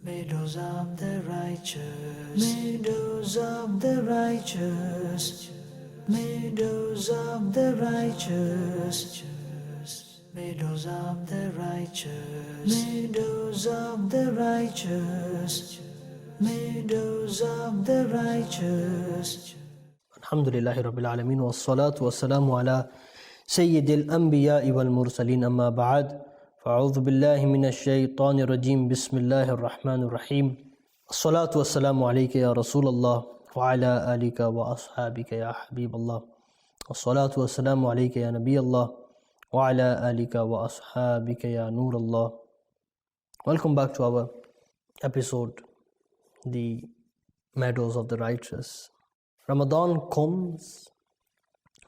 Meadows of the righteous, meadows of the righteous, meadows of the righteous, meadows of the righteous, meadows of the righteous, meadows of the righteous. Alhamdulillahi Rabbil Alameen wa salatu wa salamu ala Sayyidil Anbiya'i wal Mursaleen amma ba'ad. Fa'udhu billahi minash shaytanir rajim. Bismillahir Rahmanir Rahim. As-salatu wa salamu alayka ya Rasulallah wa ala alika wa ashabika ya Habiballah. As-salatu wa salamu alayka ya Nabiyallah wa ala alika wa ashabika ya Nurallah. Welcome back to our episode, The Meadows of the Righteous. Ramadan comes,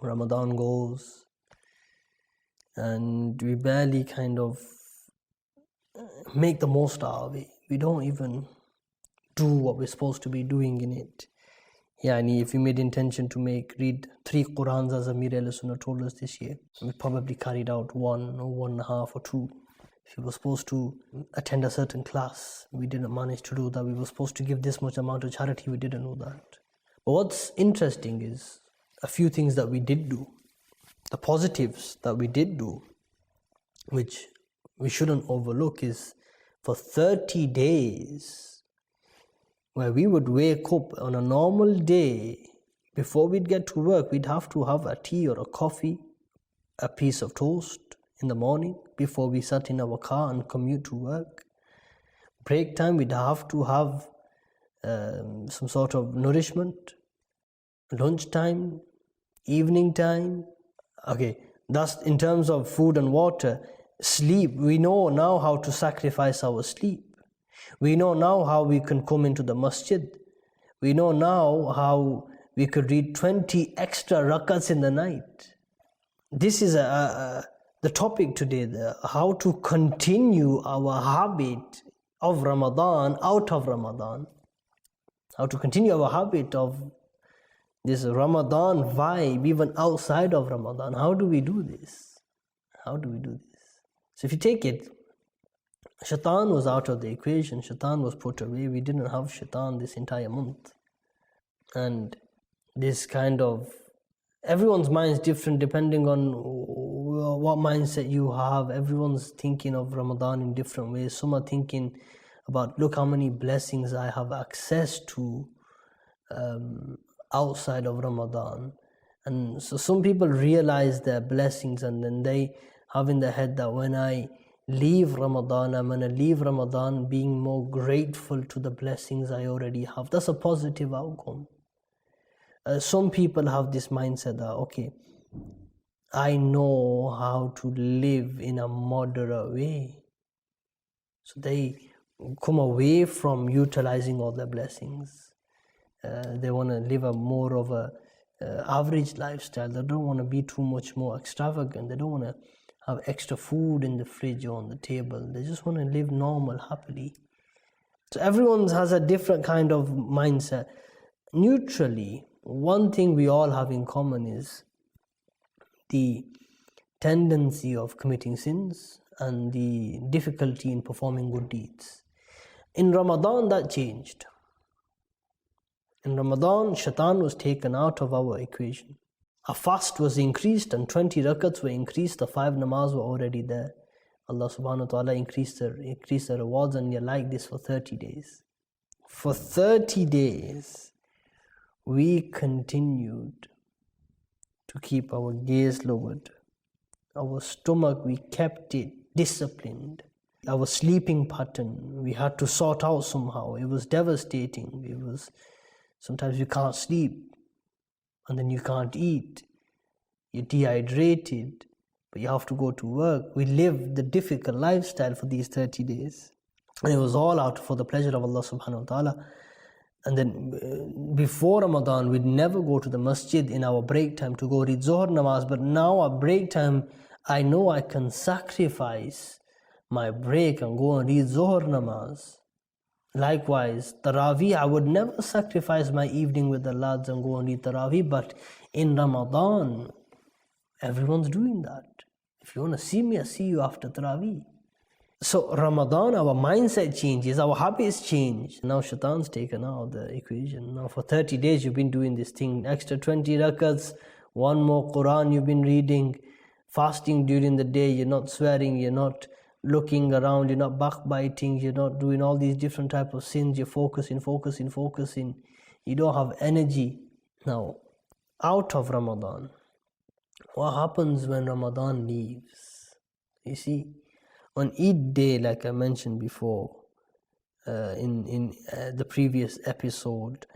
Ramadan goes, and we barely kind of make the most out of it. We don't even do what we're supposed to be doing in it. Yani, if we made intention to read 3 Qurans as Amir al-Sunnah told us this year, we probably carried out 1 or 1.5 or 2. If we were supposed to attend a certain class, we didn't manage to do that. We were supposed to give this much amount of charity, we didn't do that. But what's interesting is a few things that we did do, the positives that we did do, which we shouldn't overlook, is for 30 days, where we would wake up on a normal day, before we'd get to work, we'd have to have a tea or a coffee, a piece of toast in the morning before we sat in our car and commute to work. Break time, we'd have to have some sort of nourishment. Lunchtime, evening time. Okay, that's in terms of food and water. Sleep, we know now how to sacrifice our sleep. We know now how we can come into the masjid. We know now how we could read 20 extra rakats in the night. This is the topic today, how to continue our habit of Ramadan out of Ramadan. How to continue our habit of this Ramadan vibe even outside of Ramadan. How do we do this? How do we do this? So if you take it, Shaitan was out of the equation. Shaitan was put away. We didn't have Shaitan this entire month. And this kind of, everyone's mind is different depending on what mindset you have. Everyone's thinking of Ramadan in different ways. Some are thinking about, look how many blessings I have access to outside of Ramadan. And so some people realize their blessings, and then they have in their head that when I leave Ramadan, I'm going to leave Ramadan being more grateful to the blessings I already have. That's a positive outcome. Some people have this mindset that, okay, I know how to live in a moderate way. So they come away from utilizing all their blessings. They want to live a more of a average lifestyle. They don't want to be too much more extravagant. They don't want to have extra food in the fridge or on the table. They just want to live normal, happily. So everyone has a different kind of mindset. Neutrally, one thing we all have in common is the tendency of committing sins and the difficulty in performing good deeds. In Ramadan, that changed. In Ramadan, Shaitan was taken out of our equation. Our fast was increased and 20 rakats were increased. The 5 namaz were already there. Allah subhanahu wa ta'ala increased the rewards, and you're like this for 30 days. For 30 days, we continued to keep our gaze lowered. Our stomach, we kept it disciplined. Our sleeping pattern, we had to sort out somehow. It was devastating. Sometimes you can't sleep, and then you can't eat. You're dehydrated, but you have to go to work. We lived the difficult lifestyle for these 30 days. And it was all out for the pleasure of Allah subhanahu wa ta'ala. And then before Ramadan, we'd never go to the masjid in our break time to go read Zohar namaz. But now our break time, I know I can sacrifice my break and go and read Zohar namaz. Likewise, Taraweeh, I would never sacrifice my evening with the lads and go and read Taraweeh, but in Ramadan, everyone's doing that. If you want to see me, I'll see you after Taraweeh. So Ramadan, our mindset changes, our habits change. Now shaitan's taken out of the equation. Now for 30 days you've been doing this thing, extra 20 rakats, one more Quran you've been reading, fasting during the day, you're not swearing, you're not looking around, you're not backbiting, you're not doing all these different type of sins, you're focusing. You don't have energy. Now, out of Ramadan, what happens when Ramadan leaves? You see, on Eid day, like I mentioned before, in the previous episode,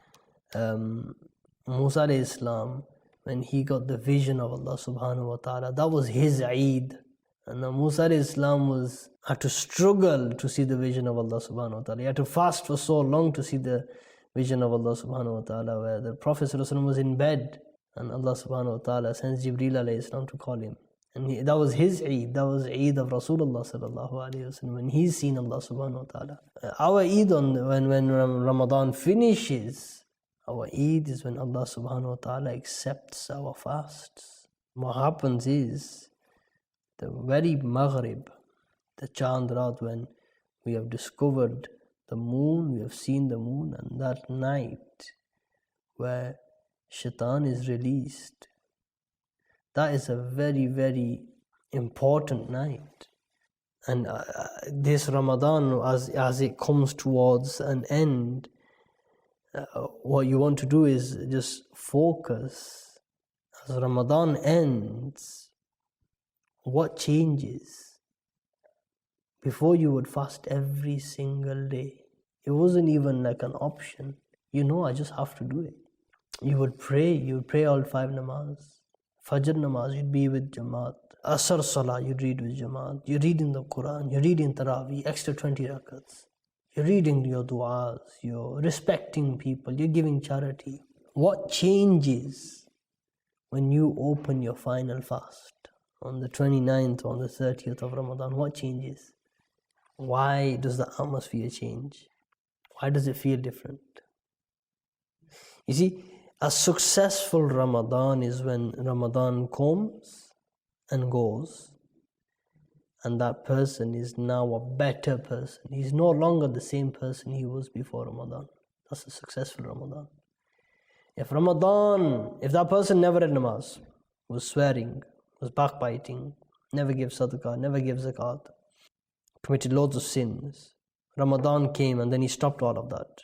Musa alayhi Islam, when he got the vision of Allah subhanahu wa ta'ala, that was his Eid. And now Musa alayhi Islam had to struggle to see the vision of Allah subhanahu wa ta'ala. He had to fast for so long to see the vision of Allah subhanahu wa ta'ala, where the Prophet sallallahu alaihi wasallam was in bed and Allah subhanahu wa ta'ala sends Jibreel alayhi salam to call him. And that was his Eid. That was Eid of Rasulullah sallallahu alayhi wasallam, when he's seen Allah subhanahu wa ta'ala. Our Eid when Ramadan finishes, our Eid is when Allah subhanahu wa ta'ala accepts our fasts. What happens is, the very Maghrib, the Chand Raat, when we have discovered the moon, we have seen the moon, and that night where Shaitan is released, that is a very, very important night. And this Ramadan, as it comes towards an end, what you want to do is just focus. As Ramadan ends, what changes? Before you would fast every single day. It wasn't even like an option. I just have to do it. You would pray all 5 namaz. Fajr namaz, you'd be with Jamaat. Asr Salah, you'd read with Jamaat. You're reading the Quran, you're reading Taraweeh, extra 20 rakats. You're reading your du'as, you're respecting people, you're giving charity. What changes when you open your final fast on the 29th or on the 30th of Ramadan? What changes? Why does the atmosphere change? Why does it feel different? You see, a successful Ramadan is when Ramadan comes and goes, and that person is now a better person. He's no longer the same person he was before Ramadan. That's a successful Ramadan. If that person never read namaz, was swearing, was backbiting, never gave sadaqah, never gave zakat, committed loads of sins, Ramadan came and then he stopped all of that.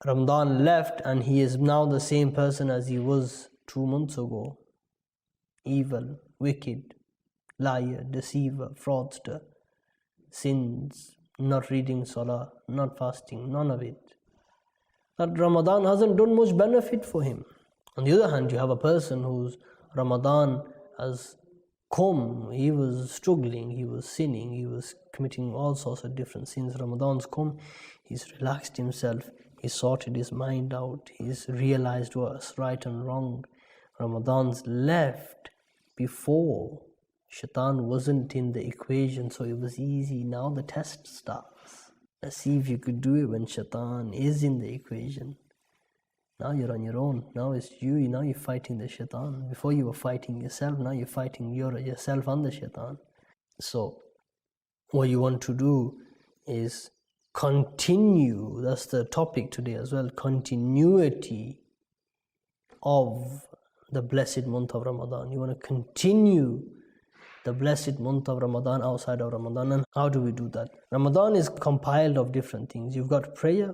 Ramadan left and he is now the same person as he was 2 months ago. Evil, wicked, liar, deceiver, fraudster, sins, not reading salah, not fasting, none of it. That Ramadan hasn't done much benefit for him. On the other hand, you have a person whose Ramadan has come, he was struggling, he was sinning, he was committing all sorts of different sins. Ramadan's come, he's relaxed himself, he's sorted his mind out, he's realized what's right and wrong. Ramadan's left before Shaitan wasn't in the equation, so it was easy. Now the test starts. Let's see if you could do it when Shaitan is in the equation. Now you're on your own. Now it's you. Now you're fighting the Shaitan. Before you were fighting yourself. Now you're fighting yourself and the Shaitan. So what you want to do is continue. That's the topic today as well. Continuity of the blessed month of Ramadan. You want to continue the blessed month of Ramadan outside of Ramadan. And how do we do that? Ramadan is compiled of different things. You've got prayer,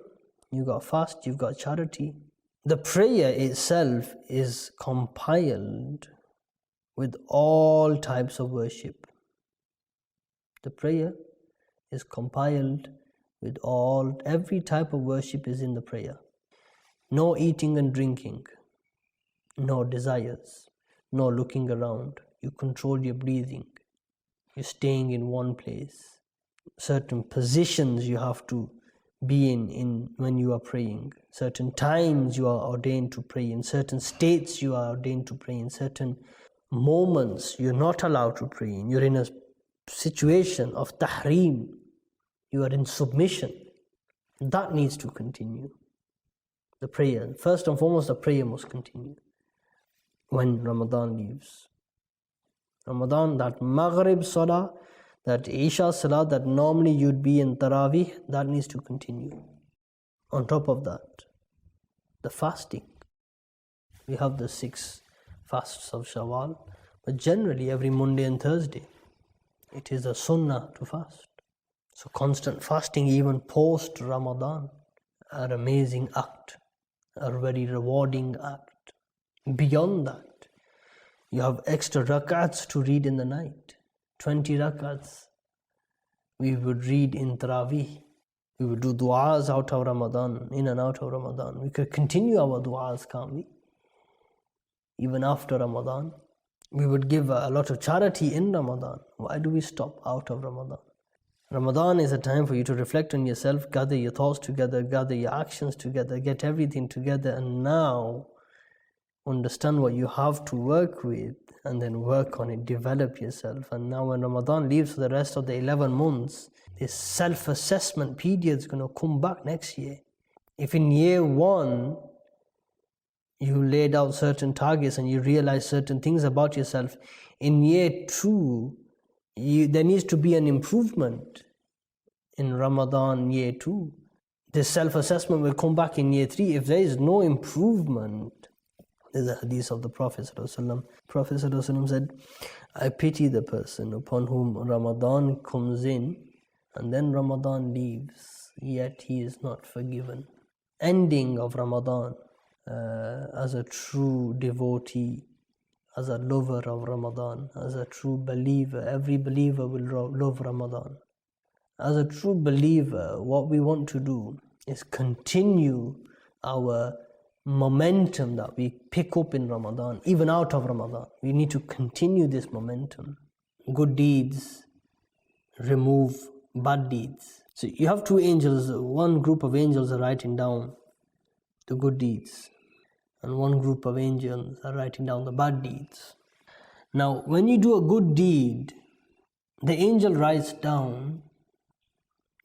you've got fast, you've got charity. The prayer itself is compiled with all types of worship. The prayer is compiled with every type of worship is in the prayer. No eating and drinking, no desires, no looking around. You control your breathing. You're staying in one place. Certain positions you have to be in when you are praying. Certain times you are ordained to pray. In certain states you are ordained to pray. In certain moments you're not allowed to pray. You're in a situation of tahreem. You are in submission. That needs to continue. The prayer. First and foremost, the prayer must continue when Ramadan leaves. Ramadan, that Maghrib Salah, that Isha Salat that normally you'd be in Taraweeh, that needs to continue. On top of that, the fasting. We have the 6 fasts of Shawwal, but generally every Monday and Thursday, it is a Sunnah to fast. So constant fasting even post Ramadan, an amazing act, a very rewarding act. Beyond that, you have extra rak'ats to read in the night. 20 rak'ats we would read in Taraweeh. We would do du'as out of Ramadan, in and out of Ramadan. We could continue our du'as, can't we? Even after Ramadan. We would give a lot of charity in Ramadan. Why do we stop out of Ramadan? Ramadan is a time for you to reflect on yourself, gather your thoughts together, gather your actions together, get everything together, and now understand what you have to work with, and then work on it, develop yourself. And now when Ramadan leaves for the rest of the 11 months, this self-assessment period is going to come back next year. If in year 1, you laid out certain targets and you realized certain things about yourself, in year 2, there needs to be an improvement in Ramadan year 2. This self-assessment will come back in year 3. If there is no improvement, there's a hadith of the Prophet ﷺ. Prophet ﷺ said, I pity the person upon whom Ramadan comes in and then Ramadan leaves, yet he is not forgiven. Ending of Ramadan, as a true devotee, as a lover of Ramadan, as a true believer, every believer will love Ramadan. As a true believer, what we want to do is continue our momentum that we pick up in Ramadan, even out of Ramadan. We need to continue this momentum. Good deeds remove bad deeds. So you have 2 angels, one group of angels are writing down the good deeds, and one group of angels are writing down the bad deeds. Now, when you do a good deed, the angel writes down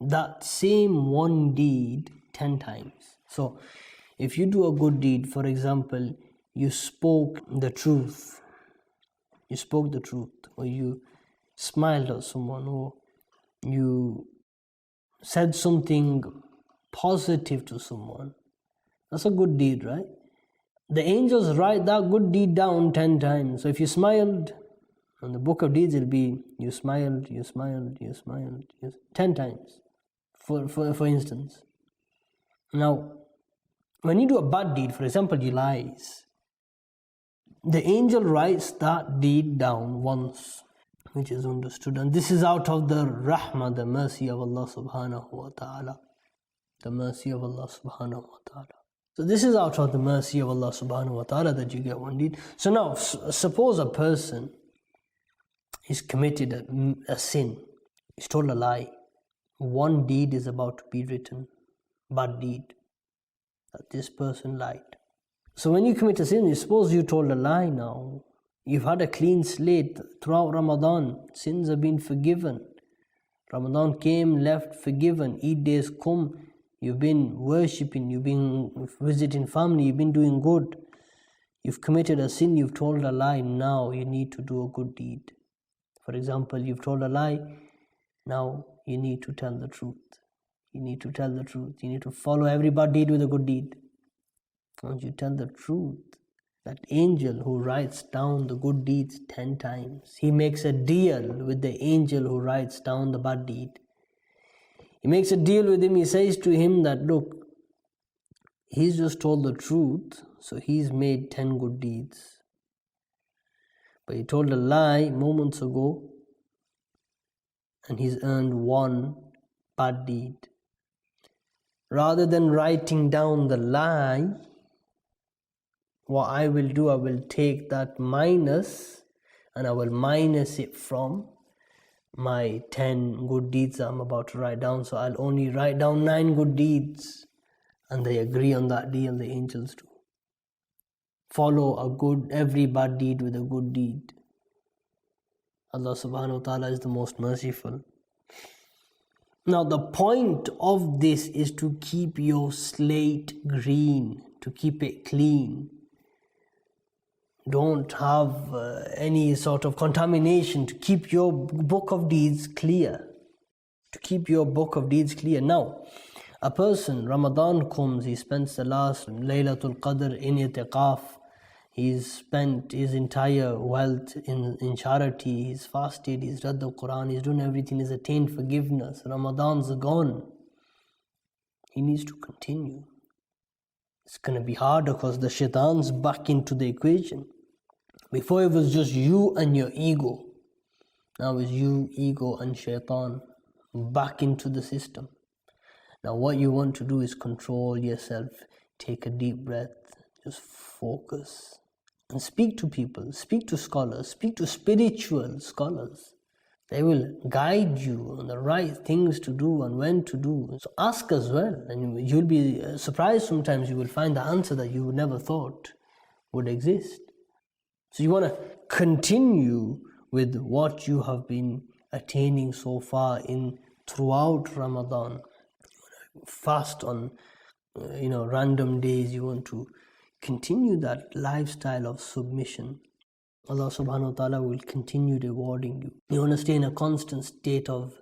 that same one deed 10 times. So, if you do a good deed, for example, you spoke the truth, or you smiled at someone, or you said something positive to someone, that's a good deed, right? The angels write that good deed down 10 times. So if you smiled, on the book of deeds it'll be you smiled 10 times, for instance. Now, when you do a bad deed, for example, you lies, the angel writes that deed down once, which is understood. And this is out of the rahmah, the mercy of Allah subhanahu wa ta'ala. The mercy of Allah subhanahu wa ta'ala. So this is out of the mercy of Allah subhanahu wa ta'ala that you get one deed. So now, suppose a person is committed a sin, he's told a lie. One deed is about to be written, bad deed, that this person lied. So when you commit a sin, suppose you told a lie now, you've had a clean slate throughout Ramadan, sins have been forgiven. Ramadan came, left, forgiven. Eid days come, you've been worshipping, you've been visiting family, you've been doing good. You've committed a sin, you've told a lie, now you need to do a good deed. For example, you've told a lie, now you need to tell the truth. You need to tell the truth. You need to follow every bad deed with a good deed. Once you tell the truth, that angel who writes down the good deeds 10 times, he makes a deal with the angel who writes down the bad deed. He makes a deal with him. He says to him that, look, he's just told the truth, so he's made 10 good deeds. But he told a lie moments ago, and he's earned 1 bad deed. Rather than writing down the lie, what I will do, I will take that minus, and I will minus it from my 10 good deeds I'm about to write down. So I'll only write down 9 good deeds. And they agree on that deal, the angels do. Follow every bad deed with a good deed. Allah subhanahu wa ta'ala is the most merciful. Now the point of this is to keep your slate green, to keep it clean. don't have any sort of contamination, to keep your book of deeds clear. To keep your book of deeds clear. Now, a person, Ramadan comes, he spends the last Laylatul Qadr in i'tiqaf. He's spent his entire wealth in charity. He's fasted, he's read the Quran, he's done everything, he's attained forgiveness. Ramadan's gone. He needs to continue. It's going to be harder because the shaitan's back into the equation. Before it was just you and your ego. Now it's you, ego and shaitan back into the system. Now what you want to do is control yourself. Take a deep breath. Just focus. And speak to people. Speak to scholars. Speak to spiritual scholars. They will guide you on the right things to do and when to do. So ask as well. And you'll be surprised sometimes you will find the answer that you never thought would exist. So you want to continue with what you have been attaining so far throughout Ramadan. Fast on random days. You want to continue that lifestyle of submission. Allah subhanahu wa ta'ala will continue rewarding you. You want to stay in a constant state of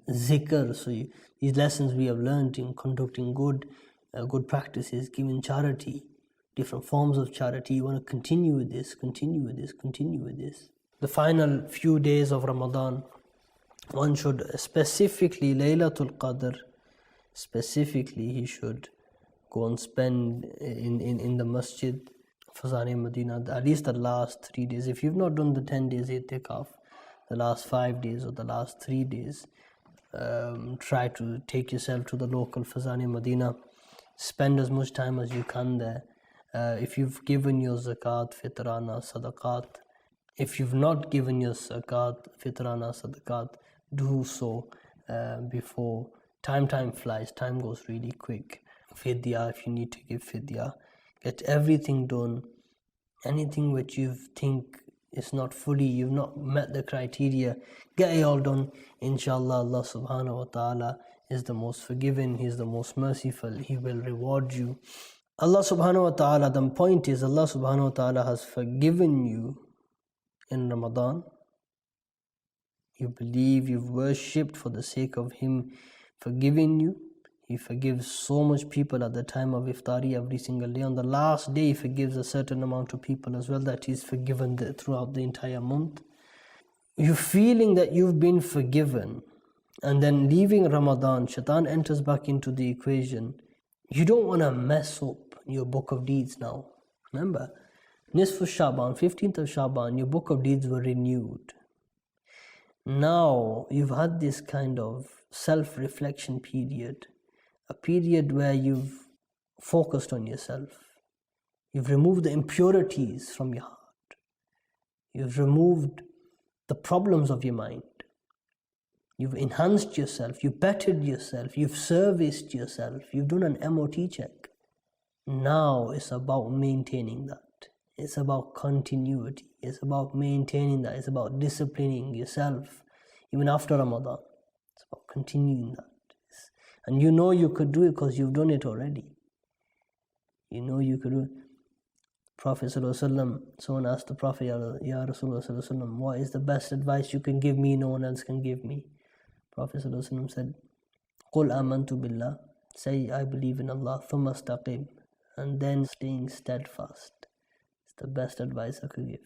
zikr. So these lessons we have learned in conducting good practices, giving charity, different forms of charity. You want to continue with this, continue with this, continue with this. The final few days of Ramadan, one should specifically Laylatul Qadr, specifically he should go and spend in the masjid, Fazan Medina, at least the last 3 days. If you've not done the 10 days i'tikaf, the last 5 days or the last 3 days, try to take yourself to the local Fazan Medina. Spend as much time as you can there. If you've given your zakat, fitrana, sadaqat, if you've not given your zakat, fitrana, sadaqat, do so before time flies. Time goes really quick. Fidya, if you need to give fidya, get everything done. Anything which you think is not fully, you've not met the criteria, get it all done. Inshallah, Allah subhanahu wa ta'ala is the most forgiving, He is the most merciful, He will reward you. Allah subhanahu wa ta'ala, the point is Allah subhanahu wa ta'ala has forgiven you in Ramadan. You believe, you've worshipped for the sake of Him forgiving you. He forgives so much people at the time of iftari every single day. On the last day, He forgives a certain amount of people as well that He's forgiven throughout the entire month. You're feeling that you've been forgiven, and then leaving Ramadan, shaitan enters back into the equation. You don't want to mess up your book of deeds now. Remember, Nisfu Shaban, 15th of Shaban, your book of deeds were renewed. Now you've had this kind of self-reflection period, a period where you've focused on yourself. You've removed the impurities from your heart. You've removed the problems of your mind. You've enhanced yourself. You've bettered yourself. You've serviced yourself. You've done an MOT check. Now it's about maintaining that. It's about continuity. It's about maintaining that. It's about disciplining yourself even after Ramadan. It's about continuing that. And you know you could do it because you've done it already. You know you could do it. Prophet ﷺ, someone asked the Prophet, Ya Rasulullah ﷺ, what is the best advice you can give me no one else can give me? Prophet ﷺ said, Qul amantu billah, say I believe in Allah, thumma istaqim, and then staying steadfast. It's the best advice I could give.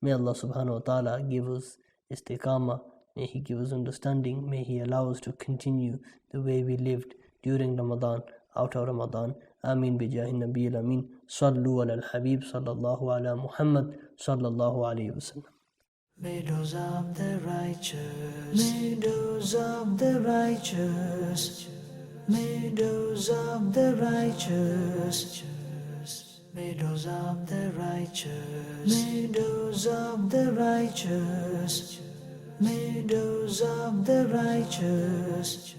May Allah subhanahu wa ta'ala give us istiqamah. May He give us understanding. May He allow us to continue the way we lived during Ramadan, out of Ramadan. Ameen bi jahi nabiyil ameen. Sallu ala al-habib sallallahu ala Muhammad sallallahu alayhi wa sallam. Meadows of the righteous, meadows of the righteous, meadows of the righteous, meadows of the righteous, meadows of the righteous, meadows of the righteous.